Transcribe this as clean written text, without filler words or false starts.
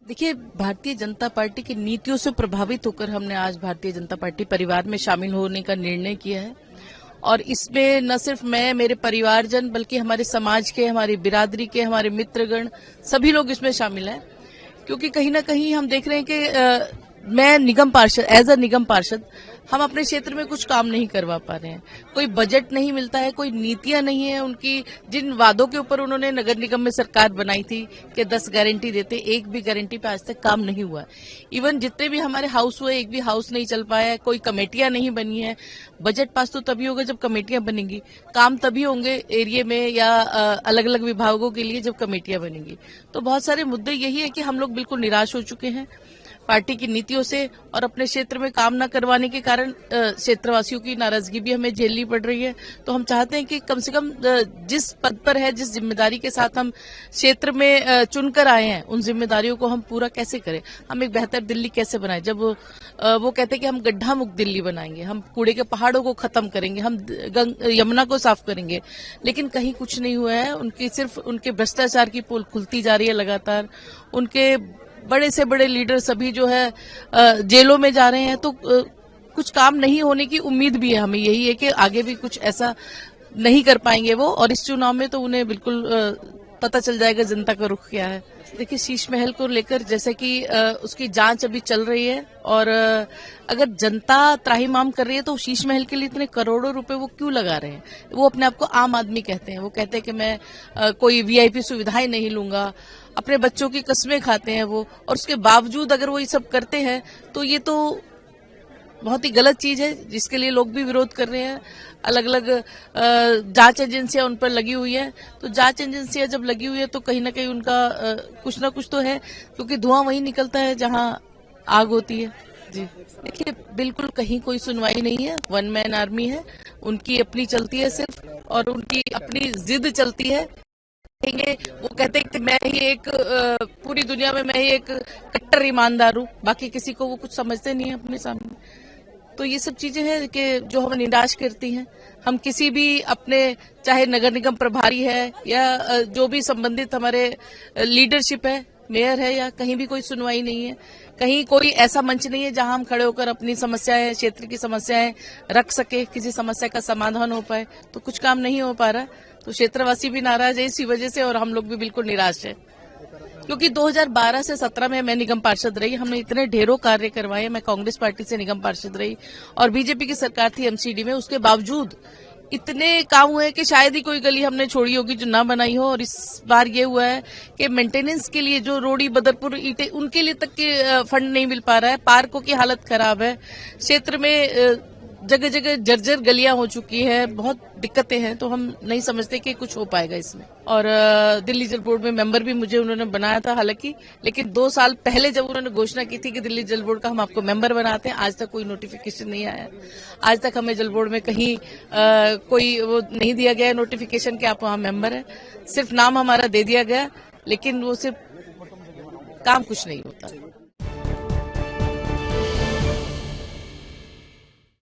देखिए, भारतीय जनता पार्टी की नीतियों से प्रभावित होकर हमने आज भारतीय जनता पार्टी परिवार में शामिल होने का निर्णय किया है। और इसमें न सिर्फ मैं, मेरे परिवारजन, बल्कि हमारे समाज के, हमारी बिरादरी के, हमारे मित्रगण, सभी लोग इसमें शामिल हैं। क्योंकि कहीं ना कहीं हम देख रहे हैं कि मैं निगम पार्षद, एज अ निगम पार्षद, हम अपने क्षेत्र में कुछ काम नहीं करवा पा रहे हैं। कोई बजट नहीं मिलता है, कोई नीतियां नहीं है उनकी। जिन वादों के ऊपर उन्होंने नगर निगम में सरकार बनाई थी कि 10 गारंटी देते, एक भी गारंटी पे आज तक काम नहीं हुआ। इवन जितने भी हमारे हाउस हुए, एक भी हाउस नहीं चल पाया है, कोई कमेटियां नहीं बनी है। बजट पास तो तभी होगा जब कमेटियां बनेंगी, काम तभी होंगे एरिया में या अलग अलग विभागों के लिए जब कमेटियां बनेंगी। तो बहुत सारे मुद्दे यही है कि हम लोग बिल्कुल निराश हो चुके हैं पार्टी की नीतियों से, और अपने क्षेत्र में काम न करवाने के कारण क्षेत्रवासियों की नाराजगी भी हमें झेलनी पड़ रही है। तो हम चाहते हैं कि कम से कम जिस पद पर है, जिस जिम्मेदारी के साथ हम क्षेत्र में चुनकर आए हैं, उन जिम्मेदारियों को हम पूरा कैसे करें। हम एक बेहतर दिल्ली कैसे बनाएं। जब वो कहते हैं कि हम गड्ढा मुक्त दिल्ली बनाएंगे, हम कूड़े के पहाड़ों को खत्म करेंगे, हम यमुना को साफ करेंगे, लेकिन कहीं कुछ नहीं हुआ है। उनकी सिर्फ उनके भ्रष्टाचार की पोल खुलती जा रही है लगातार। उनके बड़े से बड़े लीडर सभी जो है जेलों में जा रहे हैं। तो कुछ काम नहीं होने की उम्मीद भी है हमें, यही है कि आगे भी कुछ ऐसा नहीं कर पाएंगे वो। और इस चुनाव में तो उन्हें बिल्कुल पता चल जाएगा जनता का रुख क्या है। देखिए, शीश महल को लेकर जैसे कि उसकी जांच अभी चल रही है, और अगर जनता त्राहिमाम कर रही है तो शीश महल के लिए इतने करोड़ों रुपए वो क्यों लगा रहे हैं। वो अपने आप को आम आदमी कहते हैं। वो कहते हैं कि मैं कोई वीआईपी सुविधाएं नहीं लूंगा, अपने बच्चों की कस्में खाते हैं वो, और उसके बावजूद अगर वो ये सब करते हैं तो ये तो बहुत ही गलत चीज है, जिसके लिए लोग भी विरोध कर रहे हैं। अलग अलग जांच एजेंसियां उन पर लगी हुई है। तो जांच एजेंसियां जब लगी हुई है तो कहीं ना कहीं उनका कुछ ना कुछ तो है, क्योंकि धुआं वहीं निकलता है जहां आग होती है। जी, देखिए, बिल्कुल कहीं कोई सुनवाई नहीं है। वन मैन आर्मी है, उनकी अपनी चलती है सिर्फ, और उनकी अपनी जिद चलती है। वो कहते हैं कि मैं ही एक पूरी दुनिया में मैं ही एक कट्टर ईमानदार हूँ, बाकी किसी को वो कुछ समझते नहीं है अपने सामने। तो ये सब चीजें हैं कि जो हमें निराश करती हैं। हम किसी भी अपने, चाहे नगर निगम प्रभारी है या जो भी संबंधित हमारे लीडरशिप है, मेयर है, या कहीं भी कोई सुनवाई नहीं है। कहीं कोई ऐसा मंच नहीं है जहां हम खड़े होकर अपनी समस्याएं, क्षेत्र की समस्याएं रख सके, किसी समस्या का समाधान हो पाए। तो कुछ काम नहीं हो पा रहा। तो क्षेत्रवासी भी नाराज है इसी वजह से, और हम लोग भी बिल्कुल निराश है। क्योंकि 2012 से 17 में मैं निगम पार्षद रही, हमने इतने ढेरों कार्य करवाए। मैं कांग्रेस पार्टी से निगम पार्षद रही और बीजेपी की सरकार थी एमसीडी में, उसके बावजूद इतने काम हुए कि शायद ही कोई गली हमने छोड़ी होगी जो ना बनाई हो। और इस बार ये हुआ है कि मेंटेनेंस के लिए जो रोड़ी, बदरपुर, ईटे, उनके लिए तक के फंड नहीं मिल पा रहा है। पार्कों की हालत खराब है, क्षेत्र में जगह जगह जर्जर गलियां हो चुकी है, बहुत दिक्कतें हैं। तो हम नहीं समझते कि कुछ हो पाएगा इसमें। और दिल्ली जल बोर्ड में मेंबर भी मुझे उन्होंने बनाया था हालांकि, लेकिन 2 साल पहले जब उन्होंने घोषणा की थी कि दिल्ली जल बोर्ड का हम आपको मेंबर बनाते हैं, आज तक कोई नोटिफिकेशन नहीं आया। आज तक हमें जल बोर्ड में कहीं कोई वो नहीं दिया गया नोटिफिकेशन कि आप वहां मेंबर है। सिर्फ नाम हमारा दे दिया गया, लेकिन वो सिर्फ काम कुछ नहीं होता।